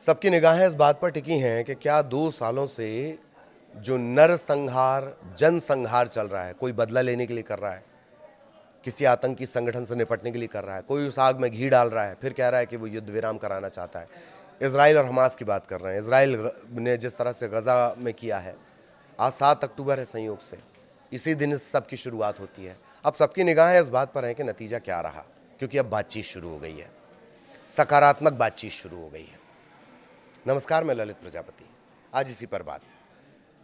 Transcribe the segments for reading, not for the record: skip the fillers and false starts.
सबकी निगाहें इस बात पर टिकी हैं कि क्या 2 सालों से जो नरसंहार, जनसंहार चल रहा है, कोई बदला लेने के लिए कर रहा है, किसी आतंकी संगठन से निपटने के लिए कर रहा है, कोई उस आग में घी डाल रहा है, फिर कह रहा है कि वो युद्ध विराम कराना चाहता है। इजराइल और हमास की बात कर रहे हैं। इजराइल ने जिस तरह से गज़ा में किया है, आज 7 अक्टूबर है संयोग से, इसी दिन इस सब की शुरुआत होती है। अब सबकी निगाहें इस बात पर हैं कि नतीजा क्या रहा, क्योंकि अब बातचीत शुरू हो गई है, सकारात्मक बातचीत शुरू हो गई है। नमस्कार, मैं ललित प्रजापति। आज इसी पर बात।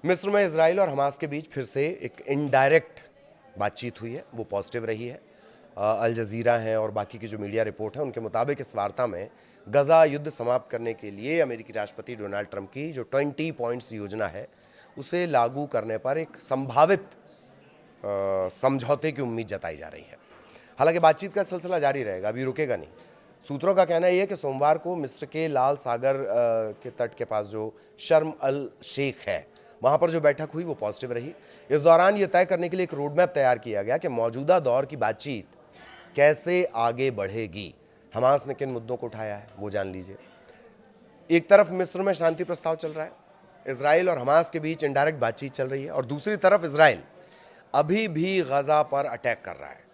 मिस्र में इजराइल और हमास के बीच फिर से एक इनडायरेक्ट बातचीत हुई है, वो पॉजिटिव रही है। अल जजीरा है और बाकी की जो मीडिया रिपोर्ट है उनके मुताबिक इस वार्ता में गजा युद्ध समाप्त करने के लिए अमेरिकी राष्ट्रपति डोनाल्ड ट्रंप की जो 20 पॉइंट्स योजना है उसे लागू करने पर एक संभावित समझौते की उम्मीद जताई जा रही है। हालांकि बातचीत का सिलसिला जारी रहेगा, अभी रुकेगा नहीं। सूत्रों का कहना यह है कि सोमवार को मिस्र के लाल सागर के तट के पास जो शर्म अल शेख है, वहाँ पर जो बैठक हुई वो पॉजिटिव रही। इस दौरान ये तय करने के लिए एक रोड मैप तैयार किया गया कि मौजूदा दौर की बातचीत कैसे आगे बढ़ेगी। हमास ने किन मुद्दों को उठाया है वो जान लीजिए। एक तरफ मिस्र में शांति प्रस्ताव चल रहा है, इजराइल और हमास के बीच इनडायरेक्ट बातचीत चल रही है, और दूसरी तरफ इजराइल अभी भी गजा पर अटैक कर रहा है।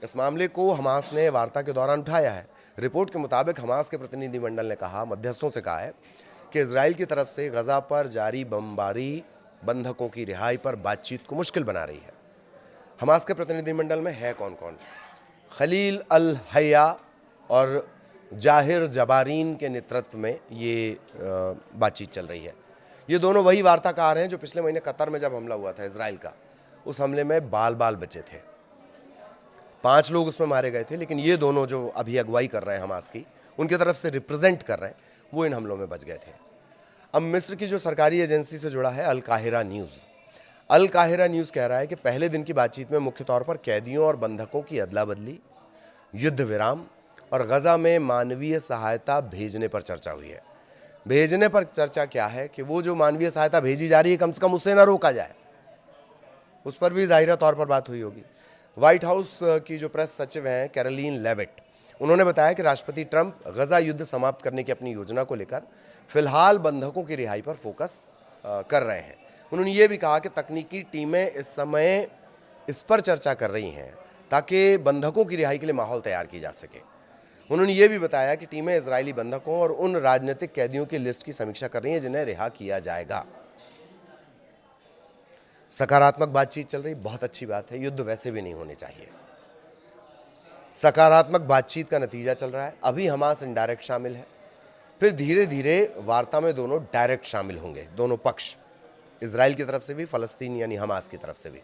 इस मामले को हमास ने वार्ता के दौरान उठाया है। रिपोर्ट के मुताबिक हमास के प्रतिनिधिमंडल ने कहा, मध्यस्थों से कहा है कि इजराइल की तरफ से गजा पर जारी बमबारी बंधकों की रिहाई पर बातचीत को मुश्किल बना रही है। हमास के प्रतिनिधिमंडल में है कौन कौन? खलील अल हया और जाहिर जबारीन के नेतृत्व में ये बातचीत चल रही है। ये दोनों वही वार्ताकार हैं जो पिछले महीने कतर में जब हमला हुआ था इजराइल का, उस हमले में बाल बाल बचे थे। 5 लोग उसमें मारे गए थे, लेकिन ये दोनों जो अभी अगुवाई कर रहे हैं हमास की, उनकी तरफ से रिप्रेजेंट कर रहे हैं, वो इन हमलों में बच गए थे। अब मिस्र की जो सरकारी एजेंसी से जुड़ा है अल काहिरा न्यूज़, अल काहिरा न्यूज़ कह रहा है कि पहले दिन की बातचीत में मुख्य तौर पर कैदियों और बंधकों की अदला बदली, युद्ध विराम और गजा में मानवीय सहायता भेजने पर चर्चा हुई है। भेजने पर चर्चा क्या है कि वो जो मानवीय सहायता भेजी जा रही है, कम से कम उसे ना रोका जाए, उस पर भी जाहिरा तौर पर बात हुई होगी। व्हाइट हाउस की जो प्रेस सचिव हैं कैरोलिन लेविट, उन्होंने बताया कि राष्ट्रपति ट्रंप गजा युद्ध समाप्त करने की अपनी योजना को लेकर फिलहाल बंधकों की रिहाई पर फोकस कर रहे हैं। उन्होंने ये भी कहा कि तकनीकी टीमें इस समय इस पर चर्चा कर रही हैं ताकि बंधकों की रिहाई के लिए माहौल तैयार की जा सके। उन्होंने ये भी बताया कि टीमें इजरायली बंधकों और उन राजनीतिक कैदियों की लिस्ट की समीक्षा कर रही हैं जिन्हें रिहा किया जाएगा। सकारात्मक बातचीत चल रही, बहुत अच्छी बात है। युद्ध वैसे भी नहीं होने चाहिए। सकारात्मक बातचीत का नतीजा चल रहा है। अभी हमास इनडायरेक्ट शामिल है, फिर धीरे धीरे वार्ता में दोनों डायरेक्ट शामिल होंगे, दोनों पक्ष, इजराइल की तरफ से भी, फलस्तीन यानी हमास की तरफ से भी।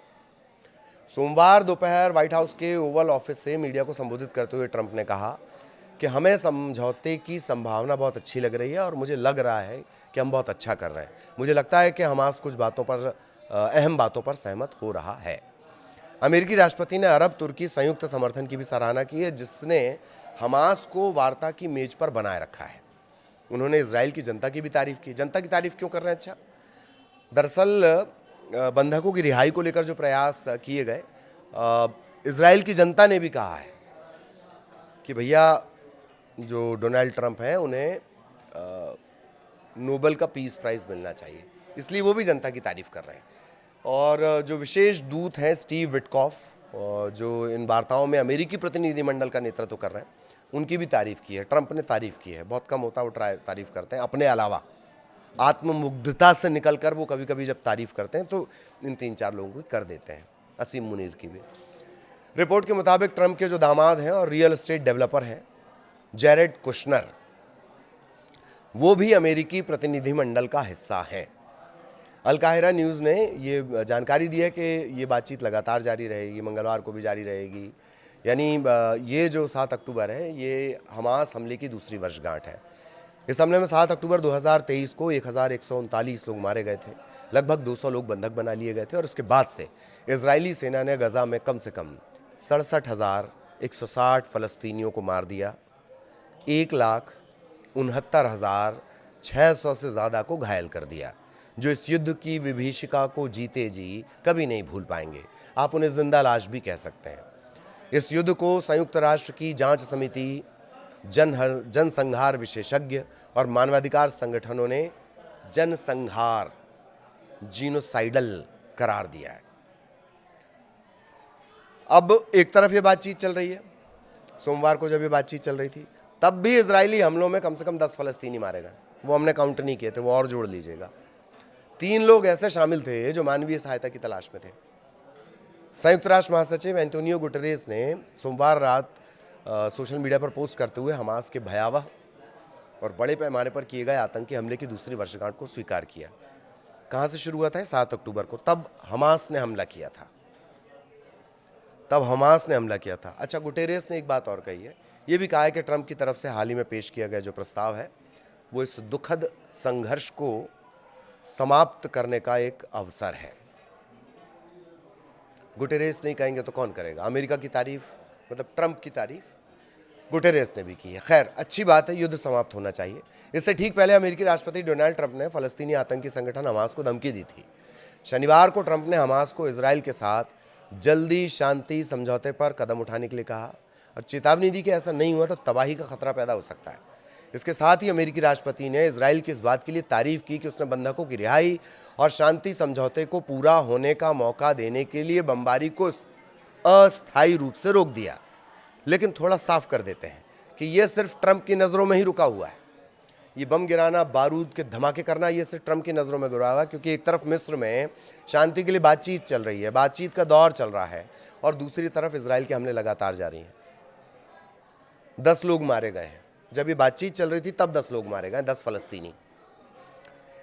सोमवार दोपहर व्हाइट हाउस के ओवल ऑफिस से मीडिया को संबोधित करते हुए ट्रंप ने कहा कि हमें समझौते की संभावना बहुत अच्छी लग रही है और मुझे लग रहा है कि हम बहुत अच्छा कर रहे हैं। मुझे लगता है कि हमास कुछ बातों पर, अहम बातों पर सहमत हो रहा है। अमेरिकी राष्ट्रपति ने अरब तुर्की संयुक्त समर्थन की भी सराहना की है, जिसने हमास को वार्ता की मेज पर बनाए रखा है। उन्होंने इजराइल की जनता की भी तारीफ की। जनता की तारीफ क्यों कर रहे हैं? अच्छा, दरअसल बंधकों की रिहाई को लेकर जो प्रयास किए गए, इजराइल की जनता ने भी कहा है कि भैया जो डोनाल्ड ट्रंप हैं उन्हें नोबेल का पीस प्राइज़ मिलना चाहिए, इसलिए वो भी जनता की तारीफ कर रहे हैं। और जो विशेष दूत हैं स्टीव विटकॉफ, जो इन वार्ताओं में अमेरिकी प्रतिनिधिमंडल का नेतृत्व कर रहे हैं, उनकी भी तारीफ की है। ट्रंप ने तारीफ की है, बहुत कम होता वो तारीफ करते हैं। अपने अलावा आत्ममुग्धता से निकलकर वो कभी कभी जब तारीफ करते हैं तो इन 3-4 लोगों को कर देते हैं, असीम मुनीर की भी। रिपोर्ट के मुताबिक ट्रंप के जो दामाद हैं और रियल एस्टेट डेवलपर हैं जेरेड कुशनर, वो भी अमेरिकी प्रतिनिधिमंडल का हिस्सा हैं। अल काहिरा न्यूज़ ने ये जानकारी दी है कि ये बातचीत लगातार जारी रहेगी, मंगलवार को भी जारी रहेगी। यानी ये जो 7 अक्टूबर है, ये हमास हमले की दूसरी वर्षगांठ है। इस हमले में 7 अक्टूबर 2023 को 1139 लोग मारे गए थे, लगभग 200 लोग बंधक बना लिए गए थे, और उसके बाद से इजरायली सेना ने गजा में कम से कम 67,160 फ़लस्तीनियों को मार दिया, 1,69,600 से ज़्यादा को घायल कर दिया, जो इस युद्ध की विभीषिका को जीते जी कभी नहीं भूल पाएंगे। आप उन्हें जिंदा लाश भी कह सकते हैं। इस युद्ध को संयुक्त राष्ट्र की जांच समिति जनसंहार विशेषज्ञ और मानवाधिकार संगठनों ने जनसंहार जीनोसाइडल करार दिया है। अब एक तरफ ये बातचीत चल रही है, सोमवार को जब ये बातचीत चल रही थी तब भी इजरायली हमलों में कम से कम 10 फलस्तीनी मारे गए। वो हमने काउंट नहीं किए थे, वो और जोड़ लीजिएगा। 3 लोग ऐसे शामिल थे जो मानवीय सहायता की तलाश में थे। संयुक्त राष्ट्र महासचिव एंटोनियो गुटेरेस ने सोमवार रात सोशल मीडिया पर पोस्ट करते हुए हमास के भयावह और बड़े पैमाने पर किए गए आतंकी हमले की दूसरी वर्षगांठ को स्वीकार किया। कहाँ से शुरू हुआ था? 7 अक्टूबर को, तब हमास ने हमला किया था। अच्छा, गुटेरेस ने एक बात और कही है, ये भी कहा है कि ट्रंप की तरफ से हाल ही में पेश किया गया जो प्रस्ताव है वो इस दुखद संघर्ष को समाप्त करने का एक अवसर है। गुटेरेस नहीं कहेंगे तो कौन करेगा? अमेरिका की तारीफ, मतलब ट्रंप की तारीफ गुटेरेस ने भी की है। खैर, अच्छी बात है, युद्ध समाप्त होना चाहिए। इससे ठीक पहले अमेरिकी राष्ट्रपति डोनाल्ड ट्रंप ने फलस्तीनी आतंकी संगठन हमास को धमकी दी थी। शनिवार को ट्रंप ने हमास को इजराइल के साथ जल्दी शांति समझौते पर कदम उठाने के लिए कहा और चेतावनी दी कि ऐसा नहीं हुआ तो तबाही का खतरा पैदा हो सकता है। इसके साथ ही अमेरिकी राष्ट्रपति ने इजराइल की इस बात के लिए तारीफ की कि उसने बंधकों की रिहाई और शांति समझौते को पूरा होने का मौका देने के लिए बमबारी को अस्थायी रूप से रोक दिया। लेकिन थोड़ा साफ कर देते हैं कि यह सिर्फ ट्रंप की नज़रों में ही रुका हुआ है। ये बम गिराना, बारूद के धमाके करना, ये सिर्फ ट्रंप की नज़रों में गिरा हुआ है, क्योंकि एक तरफ मिस्र में शांति के लिए बातचीत चल रही है, बातचीत का दौर चल रहा है, और दूसरी तरफ इजराइल के हमले लगातार जारी हैं। 10 लोग मारे गए हैं। जब ये बातचीत चल रही थी तब 10 लोग मारे गए, 10 फलस्तीनी।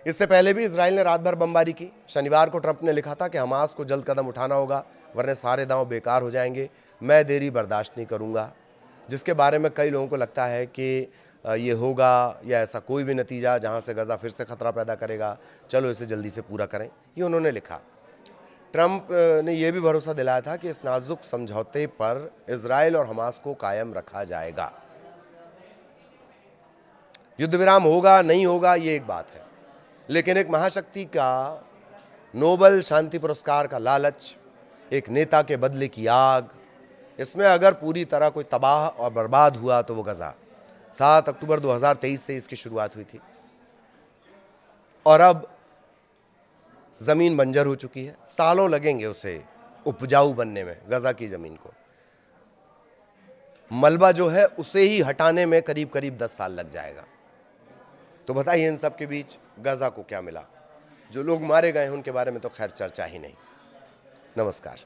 इससे पहले भी इजराइल ने रात भर बमबारी की। शनिवार को ट्रंप ने लिखा था कि हमास को जल्द कदम उठाना होगा वरना सारे दांव बेकार हो जाएंगे, मैं देरी बर्दाश्त नहीं करूंगा, जिसके बारे में कई लोगों को लगता है कि ये होगा या ऐसा कोई भी नतीजा जहां से गजा फिर से खतरा पैदा करेगा, चलो इसे जल्दी से पूरा करें, ये उन्होंने लिखा। ट्रंप ने यह भी भरोसा दिलाया था कि इस नाजुक समझौते पर इजराइल और हमास को कायम रखा जाएगा। युद्ध विराम होगा नहीं होगा ये एक बात है, लेकिन एक महाशक्ति का नोबेल शांति पुरस्कार का लालच, एक नेता के बदले की आग, इसमें अगर पूरी तरह कोई तबाह और बर्बाद हुआ तो वो गजा। 7 अक्टूबर 2023 से इसकी शुरुआत हुई थी और अब जमीन बंजर हो चुकी है। सालों लगेंगे उसे उपजाऊ बनने में। गजा की जमीन को, मलबा जो है उसे ही हटाने में करीब करीब 10 साल लग जाएगा। तो बताइए इन सब के बीच गजा को क्या मिला? जो लोग मारे गए हैं उनके बारे में तो खैर चर्चा ही नहीं। नमस्कार।